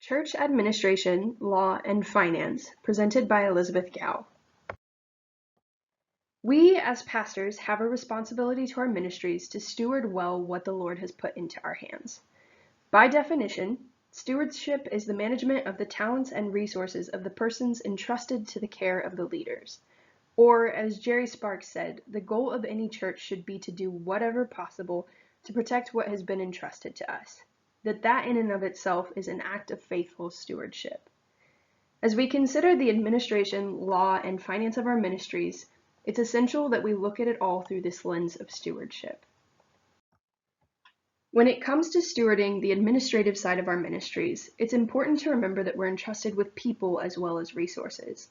Church Administration, Law, and Finance, presented by Elizabeth Gow. We, as pastors, have a responsibility to our ministries to steward well what the Lord has put into our hands. By definition, stewardship is the management of the talents and resources of the persons entrusted to the care of the leaders. Or, as Jerry Sparks said, the goal of any church should be to do whatever possible to protect what has been entrusted to us. That in and of itself is an act of faithful stewardship. As we consider the administration, law, and finance of our ministries, it's essential that we look at it all through this lens of stewardship. When it comes to stewarding the administrative side of our ministries, it's important to remember that we're entrusted with people as well as resources.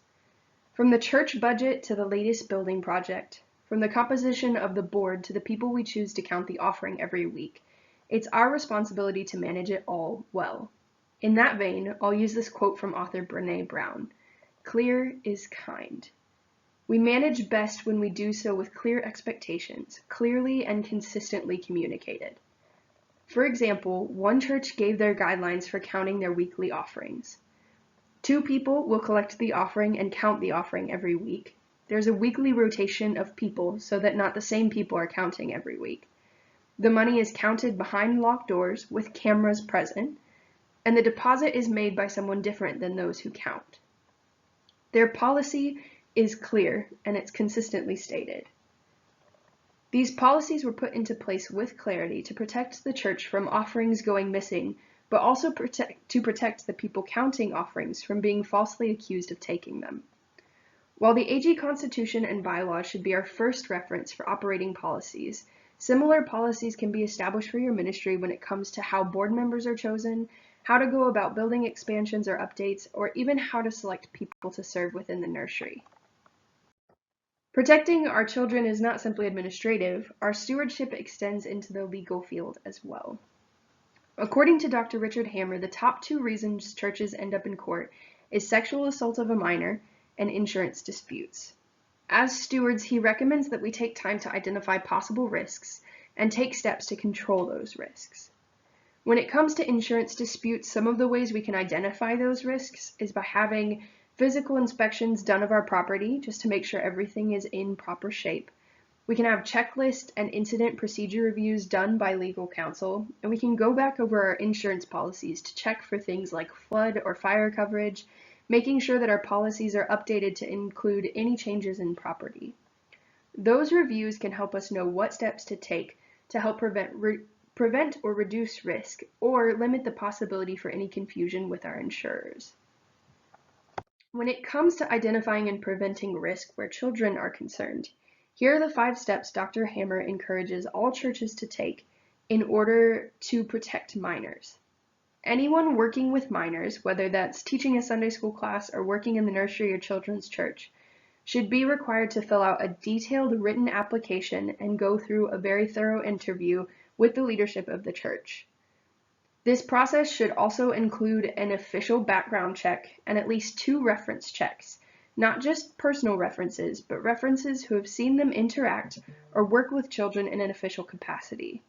From the church budget to the latest building project, from the composition of the board to the people we choose to count the offering every week, it's our responsibility to manage it all well. In that vein, I'll use this quote from author Brené Brown: "Clear is kind." We manage best when we do so with clear expectations, clearly and consistently communicated. For example, one church gave their guidelines for counting their weekly offerings. 2 people will collect the offering and count the offering every week. There's a weekly rotation of people so that not the same people are counting every week. The money is counted behind locked doors with cameras present, and the deposit is made by someone different than those who count. Their policy is clear and it's consistently stated. These policies were put into place with clarity to protect the church from offerings going missing, but also to protect the people counting offerings from being falsely accused of taking them. While the AG Constitution and bylaws should be our first reference for operating policies, similar policies can be established for your ministry when it comes to how board members are chosen, how to go about building expansions or updates, or even how to select people to serve within the nursery. Protecting our children is not simply administrative, our stewardship extends into the legal field as well. According to Dr. Richard Hammer, the top 2 reasons churches end up in court is sexual assault of a minor and insurance disputes. As stewards, he recommends that we take time to identify possible risks and take steps to control those risks. When it comes to insurance disputes, some of the ways we can identify those risks is by having physical inspections done of our property just to make sure everything is in proper shape. We can have checklist and incident procedure reviews done by legal counsel, and we can go back over our insurance policies to check for things like flood or fire coverage, making sure that our policies are updated to include any changes in property. Those reviews can help us know what steps to take to help prevent or reduce risk, or limit the possibility for any confusion with our insurers. When it comes to identifying and preventing risk where children are concerned, here are the 5 steps Dr. Hammer encourages all churches to take in order to protect minors. Anyone working with minors, whether that's teaching a Sunday school class or working in the nursery or children's church, should be required to fill out a detailed written application and go through a very thorough interview with the leadership of the church. This process should also include an official background check and at least 2 reference checks, not just personal references, but references who have seen them interact or work with children in an official capacity.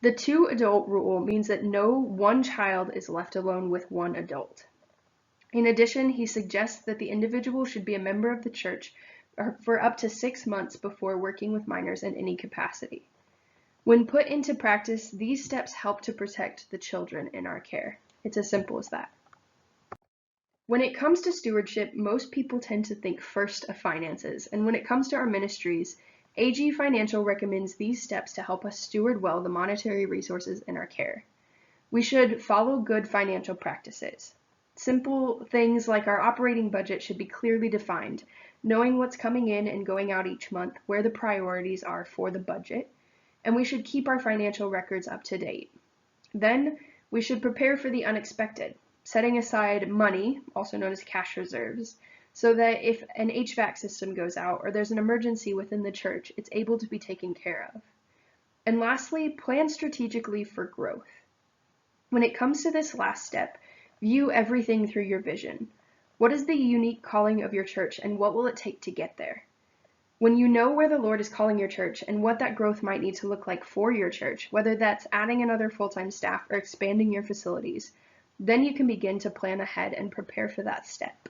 The 2 adult rule means that no one child is left alone with one adult. In addition, he suggests that the individual should be a member of the church for up to 6 months before working with minors in any capacity. When put into practice, these steps help to protect the children in our care. It's as simple as that. When it comes to stewardship, most people tend to think first of finances, and when it comes to our ministries, AG Financial recommends these steps to help us steward well the monetary resources in our care. We should follow good financial practices. Simple things like our operating budget should be clearly defined, knowing what's coming in and going out each month, where the priorities are for the budget, and we should keep our financial records up to date. Then, we should prepare for the unexpected, setting aside money, also known as cash reserves, so that if an HVAC system goes out or there's an emergency within the church, it's able to be taken care of. And lastly, plan strategically for growth. When it comes to this last step, view everything through your vision. What is the unique calling of your church, and what will it take to get there? When you know where the Lord is calling your church and what that growth might need to look like for your church, whether that's adding another full-time staff or expanding your facilities, Then you can begin to plan ahead and prepare for that step.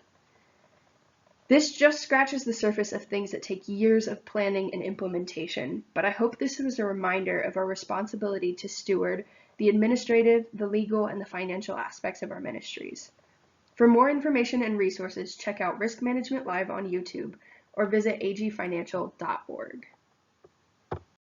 This just scratches the surface of things that take years of planning and implementation, but I hope this was a reminder of our responsibility to steward the administrative, the legal, and the financial aspects of our ministries. For more information and resources, check out Risk Management Live on YouTube or visit agfinancial.org.